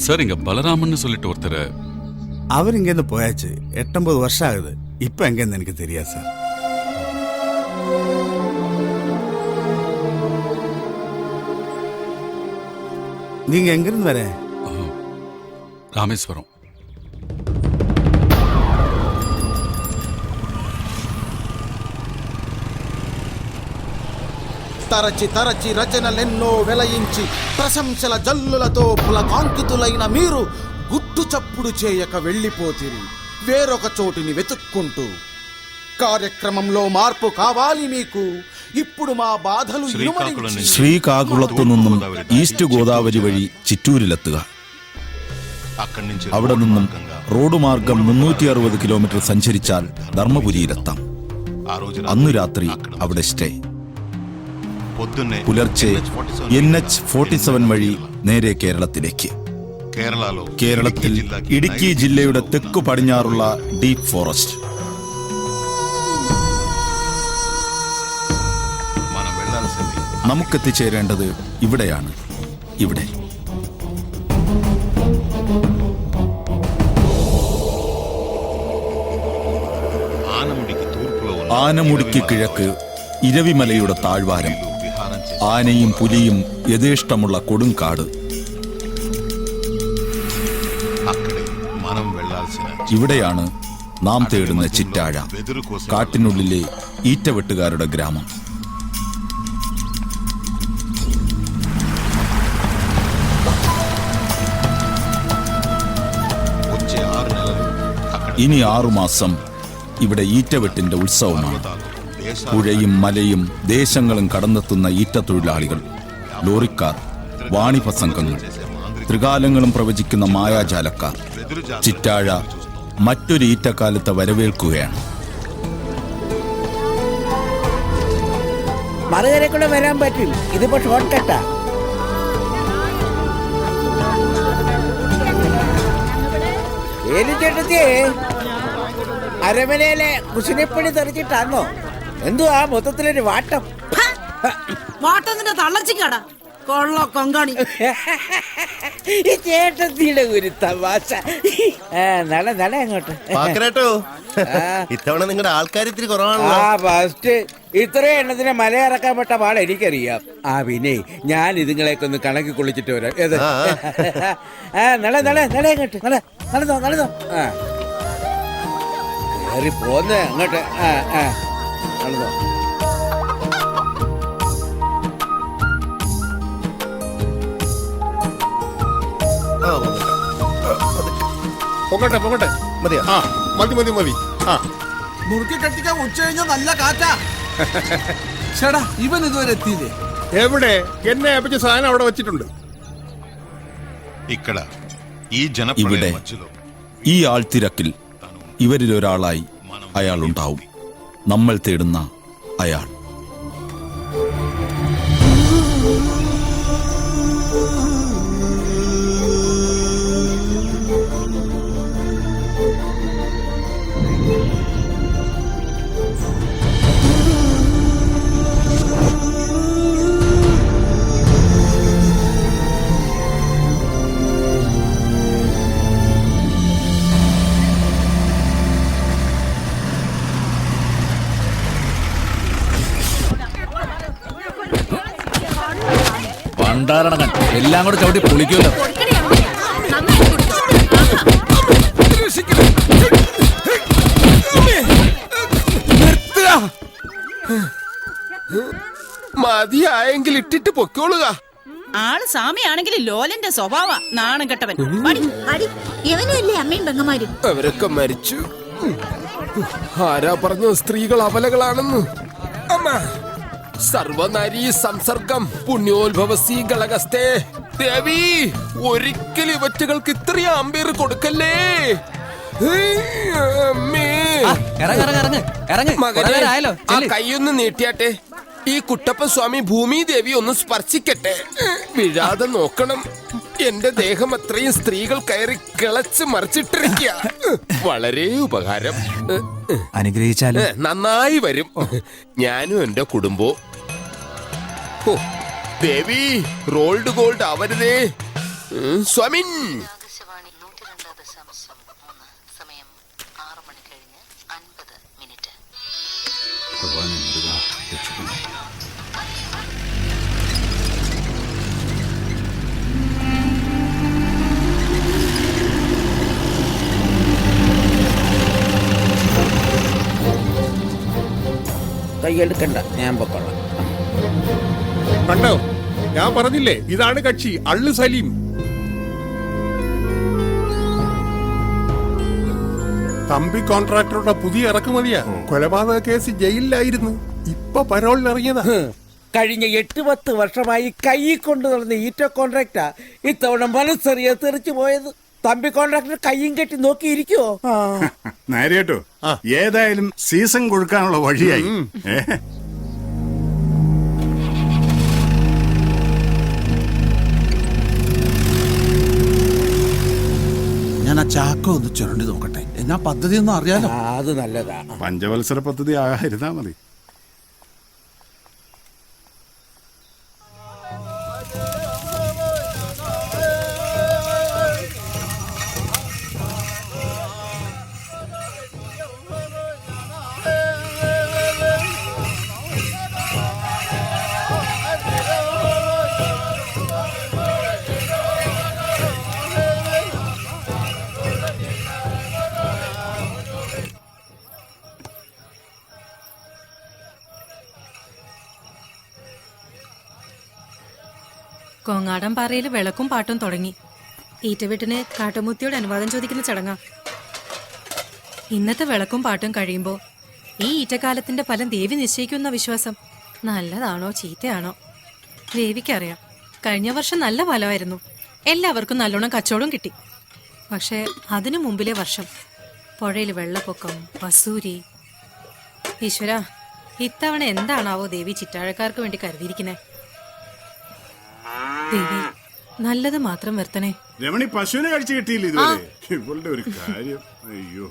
Sir இங்க பலராமன் சொல்லிட்டு ஒருத்தர் அவர் இங்கேருந்து போயாச்சு 8-9 வருஷம் ஆகுது. இப்போ எங்கேருந்து எனக்கு தெரியாது சார். நீங்க எங்கிருந்து வர? ராமேஸ்வரம். తరచి తరచి రచనలెన్నో వెలయించి ప్రశంసల జల్లులతో పులకాంకితులైన మీరు గుట్టు చప్పుడు చేయక వెళ్ళిపోతిరి వేరొక చోటిని వెతుక్కుంటూ. కార్యక్రమంలో మార్పు కావాలి మీకు. ఇప్పుడు మా బాధలు ശ്രീകാകുളത്തു നിന്നും ഈസ്റ്റ് ഗോദാവരി വഴി ചിറ്റൂരിലെത്തുക. അവിടെ നിന്നും റോഡ് മാർഗം 360 കിലോമീറ്റർ സഞ്ചരിച്ചാൽ ധർമ്മപുരിയിലെത്താം. അന്നു രാത്രി അവിടെ സ്റ്റേ. പുലർച്ചെ NH47 വഴി നേരെ കേരളത്തിലേക്ക്. കേരളത്തിൽ ഇടുക്കി ജില്ലയുടെ തെക്കു പടിഞ്ഞാറുള്ള ഡീപ് ഫോറസ്റ്റ്. നമുക്കെത്തിച്ചേരേണ്ടത് ഇവിടെയാണ്. ഇവിടെ ആനമുടിക്ക് കിഴക്ക് ഇരവിമലയുടെ താഴ്വാരം. ആനയും പുലിയും യഥേഷ്ടമുള്ള കൊടുങ്കാട്. ഇവിടെയാണ് നാം തേടുന്ന ചിറ്റാഴ, കാട്ടിനുള്ളിലെ ഈറ്റവെട്ടുകാരുടെ ഗ്രാമം. ഇനി 6 മാസം ഇവിടെ ഈറ്റവെട്ടിന്റെ ഉത്സവമാണ്. പുഴയും മലയും ദേശങ്ങളും കടന്നെത്തുന്ന ഈറ്റത്തൊഴിലാളികൾ, ലോറിക്കാർ, വാണിഭ സംഘങ്ങൾ, ത്രികാലങ്ങളും പ്രവചിക്കുന്ന മായാജാലക്കാർ. ചിറ്റാഴ മറ്റൊരു ഈറ്റക്കാലത്തെ വരവേൽക്കുകയാണ്. മറുകരക്കൂടെ വരാൻ പറ്റും. ഇതിപ്പോ ഷോർട്ട് കട്ടാ. ചേട്ടത്തിയെ അരമനയിലെ കുശിനിപ്പണി തെറിച്ചിട്ടാന്നോ? എന്തുവാ മൊത്തത്തിലൊരു വാട്ടം? വാട്ടത്തിന്റെ തള്ളച്ചിക്കാടാ കൊള്ള കൊങ്കാണി. ഈ ചേട്ടത്തിയുടെ ഒരു തമാശ. നട അങ്ങോട്ട് ഇത്തവണ നിങ്ങളുടെ ആൾക്കാർ ഇത്തിരി കുറവാണല്ലോ. ഫസ്റ്റ് ഇത്രയും എണ്ണത്തിന് മലയിറക്കാൻ പെട്ട പാട് എനിക്കറിയാം. പിന്നെ ഞാൻ ഇതുങ്ങളെയൊക്കെ ഒന്ന് കണക്കി കൊള്ളിച്ചിട്ട് വരാം. നട അങ്ങോട്ട് നടന്നോ. കേറി പോന്ന് അങ്ങോട്ട്. നടന്നോ. പൊങ്ങട്ടെ മതിയാ? മതി. മുറുക്കി കെട്ടിക്കാൻ ഉച്ച കഴിഞ്ഞാൽ നല്ല കാറ്റാ. ചേടാ ഇവൻ ഇതുവരെ എത്തിയില്ലേ? എവിടെ? എന്നെ ഏൽപ്പിച്ച സാധനം അവിടെ വെച്ചിട്ടുണ്ട്. ഇവിടെ ഈ ആൾത്തിരക്കിൽ ഇവരിലൊരാളായി അയാളുണ്ടാവും. നമ്മൾ തേടുന്ന അയാൾ. എല്ലാം കൂടെ ചവിട്ടി പൊളിക്കുമല്ലോ. മതിയായെങ്കിൽ ഇട്ടിട്ട് പൊക്കോളുക. ആള് സ്വാമിയാണെങ്കിൽ ലോലന്റെ സ്വഭാവ. നാണം കെട്ടവൻ. അമ്മയും പെങ്ങന്മാരും അവരൊക്കെ മരിച്ചു. ആരാ പറഞ്ഞു സ്ത്രീകൾ അബലകളാണെന്ന്? അമ്മ സർവനാരീ സംസർഗം പുണ്യോത്ഭവസി ഗളഗസ്തേ. ദേവി ഒരിക്കലും ഇവറ്റുകൾക്ക് ഇത്രയും അമ്പേർ കൊടുക്കല്ലേ. കൈയൊന്ന് നീട്ടിയാട്ടെ. ഈ കുട്ടപ്പൻ സ്വാമി ഭൂമി ദേവി ഒന്ന് സ്പർശിക്കട്ടെ. വിഴാതെ നോക്കണം. എന്റെ ദേഹം അത്രയും സ്ത്രീകൾ കയറി കിളച്ച് മറിച്ചിട്ടിരിക്കുക. വളരെ ഉപകാരം. അനുഗ്രഹിച്ചാലും നന്നായി വരും. ഞാനും എന്റെ കുടുംബവും. ദേവി റോൾഡ് ഗോൾഡ് ആവരുതേ. സ്വാമിൻ സമയം 6:50 ഭഗവാനെ മുരുകാ, രക്ഷിക്കണേ. കൈയെടുക്കണ്ട, ഞാൻ പൊക്കോളാം. കണ്ടോ, ഞാൻ പറഞ്ഞില്ലേ ഇതാണ് കക്ഷി, അള്ളു സലീം. തമ്പി കോൺട്രാക്ടറുടെ പുതിയ ഇറക്കുമതിയാ. കൊലപാതക കേസ് ജയിലിലായിരുന്നു, ഇപ്പൊ പരോളിനിറങ്ങിയതാ. കഴിഞ്ഞ 8-10 വർഷമായി കൈ കൊണ്ട് നടന്ന ഈറ്റ കോൺട്രാക്റ്റാ ഇത്തവണ മനസ്സറിയ തെറിച്ചു പോയത്. തമ്പി കോൺട്രാക്ടർ കയ്യും കെട്ടി നോക്കിയിരിക്കുവോ? നേരെ കേട്ടോ, ഏതായാലും സീസൺ കൊടുക്കാനുള്ള വഴിയായി. ഞാൻ ആ ചാക്ക ഒന്ന് ചുരണ്ടി നോക്കട്ടെ, എന്നാ പദ്ധതി ഒന്നും അറിയാലോ. അത് നല്ലതാ. പഞ്ചവത്സര പദ്ധതി ആയിരുന്നാ മതി. കോങ്ങാടൻ പാറയിൽ വിളക്കും പാട്ടും തുടങ്ങി. ഈറ്റവെട്ടിന് കാട്ടുമുത്തിയോട് അനുവാദം ചോദിക്കുന്ന ചടങ്ങാ. ഇന്നത്തെ വിളക്കും പാട്ടും കഴിയുമ്പോ ഈ ഈറ്റക്കാലത്തിന്റെ ഫലം ദേവി നിശ്ചയിക്കുന്ന വിശ്വാസം നല്ലതാണോ ചീത്തയാണോ ദേവിക്കറിയാം. കഴിഞ്ഞ വർഷം നല്ല ഫലമായിരുന്നു, എല്ലാവർക്കും നല്ലോണം കച്ചവടം കിട്ടി. പക്ഷെ അതിനു മുമ്പിലെ വർഷം പുഴയിൽ വെള്ളപ്പൊക്കം, വസൂരി. ഈശ്വര, ഇത്തവണ എന്താണാവോ ദേവി ചിറ്റാഴക്കാർക്ക് വേണ്ടി കരുതിയിരിക്കുന്നേ. ദേവി നല്ലത് മാത്രം വരുത്തണേ. രമണി പശുവിനെ കഴിച്ചു കിട്ടിയില്ല ഇതുവരെ. ഇവളുടെ ഒരു കാര്യം, അയ്യോ.